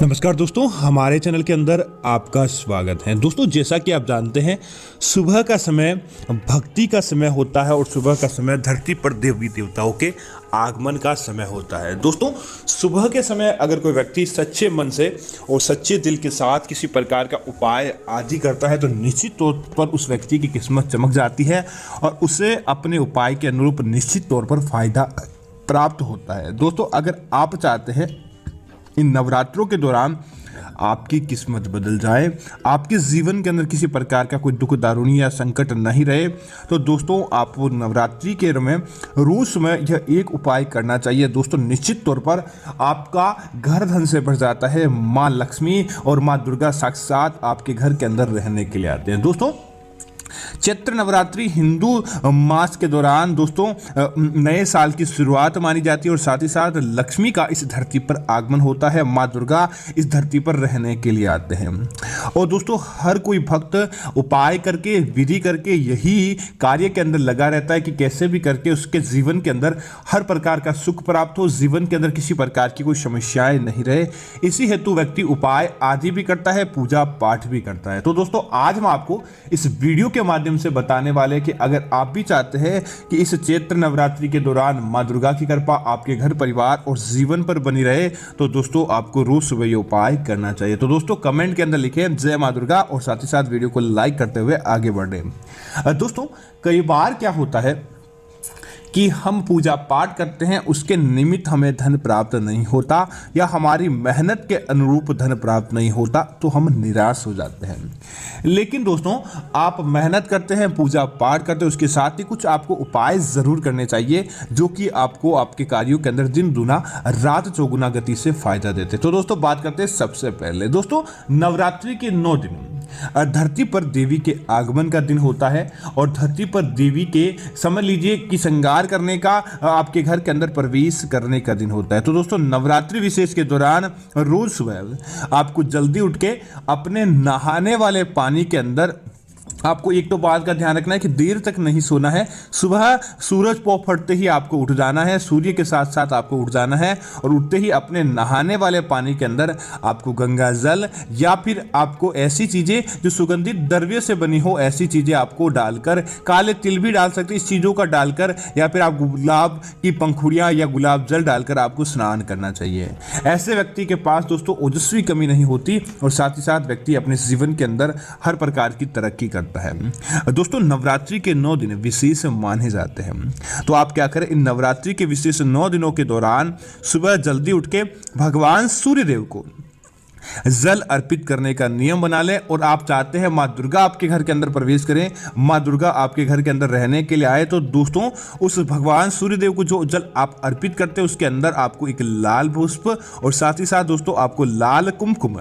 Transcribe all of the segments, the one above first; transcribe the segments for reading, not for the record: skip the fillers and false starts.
नमस्कार दोस्तों, हमारे चैनल के अंदर आपका स्वागत है। दोस्तों, जैसा कि आप जानते हैं, सुबह का समय भक्ति का समय होता है और सुबह का समय धरती पर देवी देवताओं के आगमन का समय होता है। दोस्तों, सुबह के समय अगर कोई व्यक्ति सच्चे मन से और सच्चे दिल के साथ किसी प्रकार का उपाय आदि करता है तो निश्चित तौर पर उस व्यक्ति की किस्मत चमक जाती है और उसे अपने उपाय के अनुरूप निश्चित तौर पर फायदा प्राप्त होता है। दोस्तों, अगर आप चाहते हैं इन नवरात्रों के दौरान आपकी किस्मत बदल जाए, आपके जीवन के अंदर किसी प्रकार का कोई दुख दारुणी या संकट नहीं रहे, तो दोस्तों आपको नवरात्रि के में रोज में यह एक उपाय करना चाहिए। दोस्तों, निश्चित तौर पर आपका घर धन से भर जाता है। माँ लक्ष्मी और माँ दुर्गा साक्षात आपके घर के अंदर रहने के लिए आते हैं। दोस्तों, चैत्र नवरात्रि हिंदू मास के दौरान दोस्तों नए साल की शुरुआत मानी जाती है और साथ ही साथ लक्ष्मी का इस धरती पर आगमन होता है। माँ दुर्गा इस धरती पर रहने के लिए आते हैं और दोस्तों हर कोई भक्त उपाय करके विधि करके यही कार्य के अंदर लगा रहता है कि कैसे भी करके उसके जीवन के अंदर हर प्रकार का सुख प्राप्त हो, जीवन के अंदर किसी प्रकार की कोई समस्याएं नहीं रहे। इसी हेतु व्यक्ति उपाय आदि भी करता है, पूजा पाठ भी करता है। तो दोस्तों, आज मैं आपको इस वीडियो के माध्यम से बताने वाले कि अगर आप भी चाहते हैं कि इस चैत्र नवरात्रि के दौरान मां दुर्गा की कृपा आपके घर परिवार और जीवन पर बनी रहे, तो दोस्तों आपको रोज सुबह ये उपाय करना चाहिए। तो दोस्तों कमेंट के अंदर लिखें जय मां दुर्गा और साथ ही साथ वीडियो को लाइक करते हुए आगे बढ़े। दोस्तों, कई बार क्या होता है कि हम पूजा पाठ करते हैं, उसके निमित्त हमें धन प्राप्त नहीं होता या हमारी मेहनत के अनुरूप धन प्राप्त नहीं होता तो हम निराश हो जाते हैं। लेकिन दोस्तों, आप मेहनत करते हैं, पूजा पाठ करते हैं, उसके साथ ही कुछ आपको उपाय ज़रूर करने चाहिए जो कि आपको आपके कार्यों के अंदर दिन दूना रात चौगुना गति से फायदा देते। तो दोस्तों बात करते हैं सबसे पहले। दोस्तों, नवरात्रि के 9 दिन धरती पर देवी के आगमन का दिन होता है और धरती पर देवी के समझ लीजिए कि श्रृंगार करने का, आपके घर के अंदर प्रवेश करने का दिन होता है। तो दोस्तों, नवरात्रि विशेष के दौरान रोज सुबह आपको जल्दी उठ के अपने नहाने वाले पानी के अंदर आपको एक तो बात का ध्यान रखना है कि देर तक नहीं सोना है। सुबह सूरज पौ फटते ही आपको उठ जाना है, सूर्य के साथ साथ आपको उठ जाना है और उठते ही अपने नहाने वाले पानी के अंदर आपको गंगा जल या फिर आपको ऐसी चीज़ें जो सुगंधित द्रव्य से बनी हो, ऐसी चीज़ें आपको डालकर, काले तिल भी डाल सकते, इस चीज़ों का डालकर या फिर आप गुलाब की पंखुड़ियाँ या गुलाब जल डालकर आपको स्नान करना चाहिए। ऐसे व्यक्ति के पास दोस्तों ओजस्वी कमी नहीं होती और साथ ही साथ व्यक्ति अपने जीवन के अंदर हर प्रकार की तरक्की करता है। दोस्तों, नवरात्रि के 9 दिन विशेष माने जाते हैं, तो आप क्या करें, इन नवरात्रि के विशेष 9 दिनों के दौरान सुबह जल्दी उठ के भगवान सूर्यदेव को जल अर्पित करने का नियम बना लें। और आप चाहते हैं मां दुर्गा आपके घर के अंदर प्रवेश करें, मां दुर्गा आपके घर के अंदर रहने के लिए आए, तो दोस्तों उस भगवान सूर्यदेव को जो जल आप अर्पित करते हैं उसके अंदर आपको एक लाल पुष्प और साथ ही साथ दोस्तों आपको लाल कुमकुम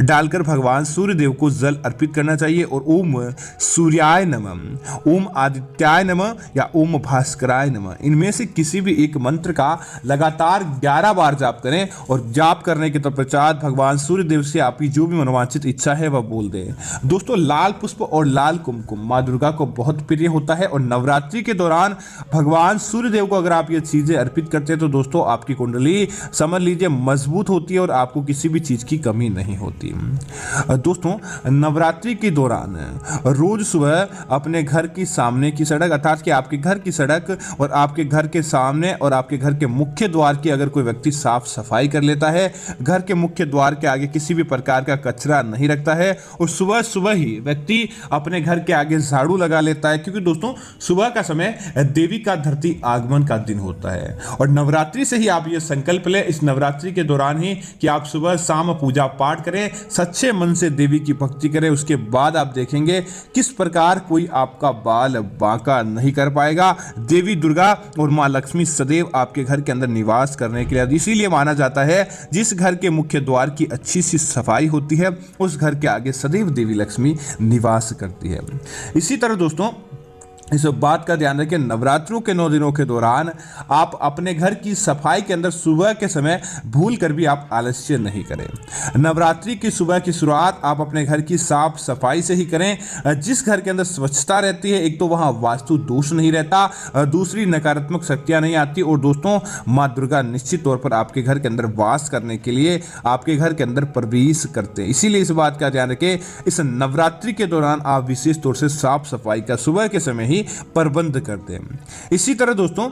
डालकर भगवान सूर्यदेव को जल अर्पित करना चाहिए और ओम सूर्याय नमः, ओम आदित्याय नमः या ओम भास्कराय नमः, इनमें से किसी भी एक मंत्र का लगातार 11 बार जाप करें और जाप करने के पश्चात भगवान सूर्यदेव से आपकी जो भी मनोवांछित इच्छा है वह बोल दे। दोस्तों, लाल पुष्प और लाल कुमकुम मां दुर्गा को बहुत प्रिय होता है और नवरात्रि के दौरान भगवान सूर्यदेव को अगर आप ये चीजें अर्पित करते हैं तो दोस्तों आपकी कुंडली समझ लीजिए मजबूत होती है और आपको किसी भी चीज की कमी नहीं होती। दोस्तों, नवरात्रि के दौरान रोज सुबह अपने घर की सामने की सड़क, अर्थात कि आपके घर की सड़क और आपके घर के सामने और आपके घर के मुख्य द्वार की अगर कोई व्यक्ति साफ सफाई कर लेता है, घर के मुख्य द्वार के आगे किसी भी प्रकार का कचरा नहीं रखता है और सुबह सुबह ही व्यक्ति अपने घर के आगे झाड़ू लगा लेता है, क्योंकि दोस्तों सुबह का समय देवी का धरती आगमन का दिन होता है और नवरात्रि से ही आप ये संकल्प लें इस नवरात्रि के दौरान ही कि आप सुबह शाम पूजा पाठ करें, सच्चे मन से देवी की भक्ति करें। उसके बाद आप देखेंगे किस प्रकार कोई आपका बाल बांका नहीं कर पाएगा। देवी दुर्गा और मां लक्ष्मी सदैव आपके घर के अंदर निवास करने के लिए, इसीलिए माना जाता है जिस घर के मुख्य द्वार की अच्छी सी सफाई होती है उस घर के आगे सदैव देवी लक्ष्मी निवास करती है। इसी तरह दोस्तों इस बात का ध्यान रखें, नवरात्रों के 9 दिनों के दौरान आप अपने घर की सफाई के अंदर सुबह के समय भूल कर भी आप आलस्य नहीं करें। नवरात्रि की सुबह की शुरुआत आप अपने घर की साफ सफाई से ही करें। जिस घर के अंदर स्वच्छता रहती है, एक तो वहाँ वास्तु दोष नहीं रहता, दूसरी नकारात्मक शक्तियाँ नहीं आती, और दोस्तों माँ दुर्गा निश्चित तौर पर आपके घर के अंदर वास करने के लिए आपके घर के अंदर प्रवेश करते हैं। इसीलिए इस बात का ध्यान रखें, इस नवरात्रि के दौरान आप विशेष तौर से साफ सफाई का सुबह के समय ही प्रबंध करते हैं। इसी तरह दोस्तों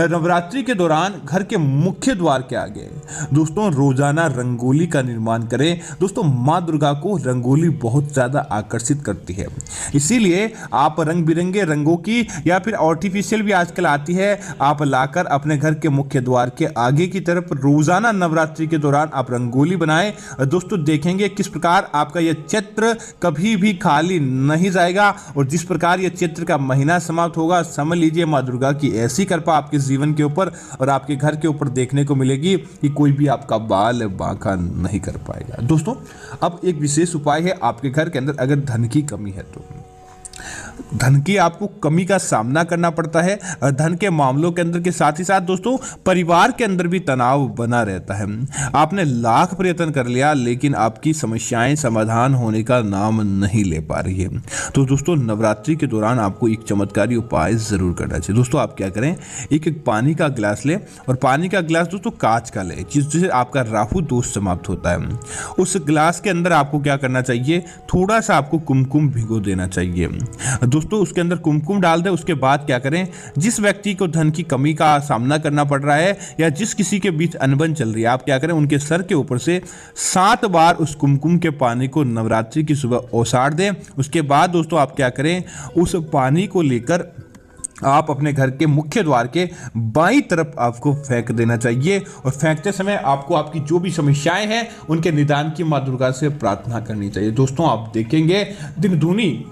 नवरात्रि के दौरान घर के मुख्य द्वार के आगे दोस्तों रोजाना रंगोली का निर्माण करें। दोस्तों माँ दुर्गा को रंगोली बहुत ज्यादा आकर्षित करती है, इसीलिए आप रंग बिरंगे रंगों की या फिर आर्टिफिशियल भी आजकल आती है, आप लाकर अपने घर के मुख्य द्वार के आगे की तरफ रोजाना नवरात्रि के दौरान आप रंगोली बनाएं। दोस्तों देखेंगे किस प्रकार आपका यह चित्र कभी भी खाली नहीं जाएगा, और जिस प्रकार यह चित्र का महीना समाप्त होगा, समझ लीजिए मां दुर्गा की ऐसी कृपा आपके जीवन के ऊपर और आपके घर के ऊपर देखने को मिलेगी कि कोई भी आपका बाल बांका नहीं कर पाएगा। दोस्तों अब एक विशेष उपाय है, आपके घर के अंदर अगर धन की कमी है तो धन की आपको कमी का सामना करना पड़ता है, धन के मामलों के अंदर के साथ ही साथ दोस्तों परिवार के अंदर भी तनाव बना रहता है। आपने लाख प्रयत्न कर लिया लेकिन आपकी समस्याएं समाधान होने का नाम नहीं ले पा रही है। तो दोस्तों नवरात्रि के दौरान आपको एक चमत्कारी उपाय जरूर करना चाहिए। दोस्तों आप क्या करें, एक पानी का गिलास लें, और पानी का गिलास दोस्तों कांच का लें जिससे आपका राहु दोष समाप्त होता है। उस गिलास के अंदर आपको क्या करना चाहिए, थोड़ा सा आपको कुमकुम भिगो देना चाहिए। दोस्तों उसके अंदर कुमकुम डाल दें। उसके बाद क्या करें, जिस व्यक्ति को धन की कमी का सामना करना पड़ रहा है या जिस किसी के बीच अनबन चल रही है, आप क्या करें, उनके सर के ऊपर से 7 बार उस कुमकुम के पानी को नवरात्रि की सुबह ओसार दें। उसके बाद दोस्तों आप क्या करें, उस पानी को लेकर आप अपने घर के मुख्य द्वार के बाईं तरफ आपको फेंक देना चाहिए, और फेंकते समय आपको आपकी जो भी समस्याएं हैं उनके निदान की मां दुर्गा से प्रार्थना करनी चाहिए। दोस्तों आप देखेंगे दिन दूनी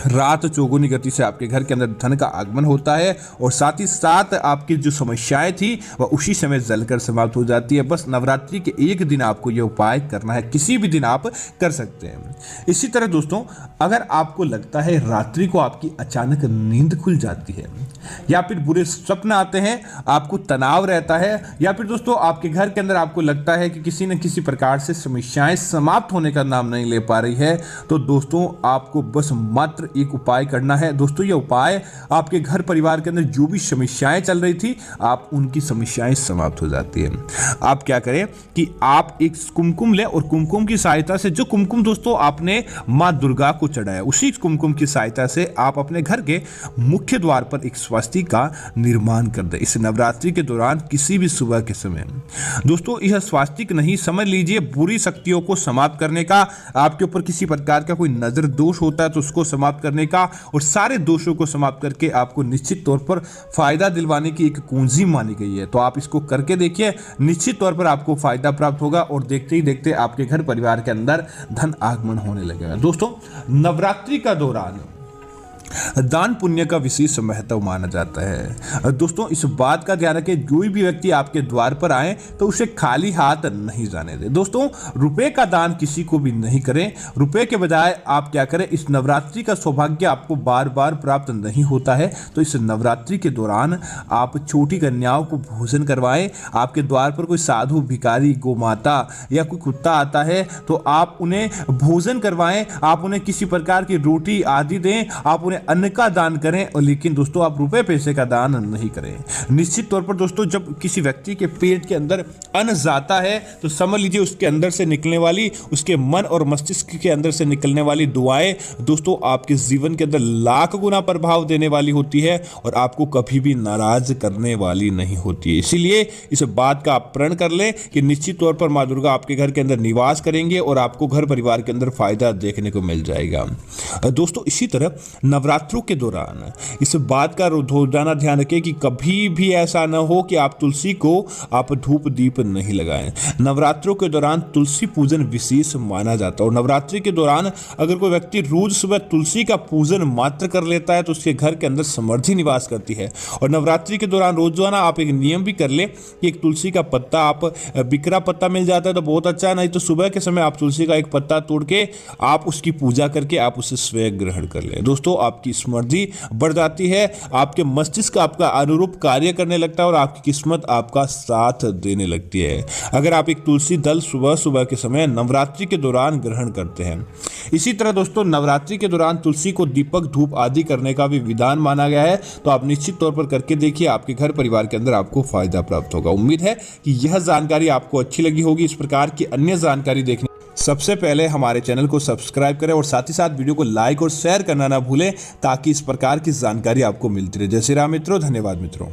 रात चौगुनी गति से आपके घर के अंदर धन का आगमन होता है, और साथ ही साथ आपकी जो समस्याएं थी वह उसी समय जलकर समाप्त हो जाती है। बस नवरात्रि के एक दिन आपको यह उपाय करना है, किसी भी दिन आप कर सकते हैं। इसी तरह दोस्तों अगर आपको लगता है रात्रि को आपकी अचानक नींद खुल जाती है, या फिर बुरे स्वप्न आते हैं, आपको तनाव रहता है, या फिर दोस्तों आपके घर के अंदर आपको लगता है कि किसी न किसी प्रकार से समस्याएं समाप्त होने का नाम नहीं ले पा रही है, तो दोस्तों आपको बस मात्र एक उपाय करना है। दोस्तों यह उपाय आपके घर परिवार के अंदर जो भी समस्याएं चल रही थी, आप उनकी समस्याएं समाप्त हो जाती है। आप क्या करें कि आप एक कुमकुम लें, और कुमकुम की सहायता से, जो कुमकुम दोस्तों आपने मां दुर्गा को चढ़ाया, उसी कुमकुम की सहायता से आप अपने घर के मुख्य द्वार पर एक स्वास्तिक का निर्माण कर दें इस नवरात्रि के दौरान किसी भी सुबह के समय। दोस्तों यह स्वास्तिक नहीं, समझ लीजिए बुरी शक्तियों को समाप्त करने का, आपके ऊपर किसी प्रकार का कोई नजर दोष होता है तो उसको समाप्त करने का, और सारे दोषों को समाप्त करके आपको निश्चित तौर पर फायदा दिलवाने की एक कुंजी मानी गई है। तो आप इसको करके देखिए, निश्चित तौर पर आपको फायदा प्राप्त होगा, और देखते ही देखते आपके घर परिवार के अंदर धन आगमन होने लगेगा। दोस्तों नवरात्रि का दौरान दान पुण्य का विशेष महत्व माना जाता है। दोस्तों इस बात का ध्यान रखें, कोई भी व्यक्ति आपके द्वार पर आए तो उसे खाली हाथ नहीं जाने दें। दोस्तों रुपए का दान किसी को भी नहीं करें, रुपए के बजाय आप क्या करें, इस नवरात्रि का सौभाग्य आपको बार बार प्राप्त नहीं होता है, तो इस नवरात्रि के दौरान आप छोटी कन्याओं को भोजन करवाएं। आपके द्वार पर कोई साधु भिखारी गोमाता या कोई कुत्ता आता है तो आप उन्हें भोजन करवाएं, आप उन्हें किसी प्रकार की रोटी आदि दें, आप उन्हें अन्न का दान करें, और लेकिन दोस्तों आप रुपए पैसे का दान नहीं करें। निश्चित तौर पर दोस्तों जब किसी व्यक्ति के पेट के अंदर अन्न जाता है तो समझ लीजिए उसके अंदर से निकलने वाली, उसके मन और मस्तिष्क के अंदर से निकलने वाली दुआएं दोस्तों आपके जीवन के अंदर लाख गुना प्रभाव देने वाली होती है, और आपको कभी भी नाराज करने वाली नहीं होती है। इसीलिए इस बात का आप प्रण कर लें कि निश्चित तौर पर माँ दुर्गा आपके घर के अंदर निवास करेंगे और आपको घर परिवार के अंदर फायदा देखने को मिल जाएगा। दोस्तों इसी तरह नवरात्रों के दौरान इस बात का रोजाना ध्यान रखें कि कभी भी ऐसा न हो कि आप तुलसी को आप धूप दीप नहीं लगाएं। नवरात्रों के दौरान तुलसी पूजन विशेष माना जाता है, और नवरात्रि के दौरान अगर कोई व्यक्ति रोज सुबह तुलसी का पूजन मात्र कर लेता है तो उसके घर के अंदर समृद्धि निवास करती है। और नवरात्रि के दौरान रोजाना आप एक नियम भी कर ले कि एक तुलसी का पत्ता, आप बिखरा पत्ता मिल जाता है तो बहुत अच्छा है, नहीं तो सुबह के समय आप तुलसी का एक पत्ता तोड़ के आप उसकी पूजा करके आप उसे स्वयं ग्रहण कर ले। दोस्तों आप आपकी स्मृति बढ़ जाती है, आपके मस्तिष्क आपका अनुरूप कार्य करने लगता है और आपकी किस्मत आपका साथ देने लगती है अगर आप एक तुलसी दल सुबह सुबह के समय नवरात्रि के दौरान ग्रहण करते हैं। इसी तरह दोस्तों नवरात्रि के दौरान तुलसी को दीपक धूप आदि करने का भी विधान माना गया है, तो आप निश्चित तौर पर करके देखिए, आपके घर परिवार के अंदर आपको फायदा प्राप्त होगा। उम्मीद है कि यह जानकारी आपको अच्छी लगी होगी। इस प्रकार की अन्य जानकारी देखने सबसे पहले हमारे चैनल को सब्सक्राइब करें और साथ ही साथ वीडियो को लाइक और शेयर करना ना भूलें, ताकि इस प्रकार की जानकारी आपको मिलती रहे। जय श्री राम मित्रों, धन्यवाद मित्रों।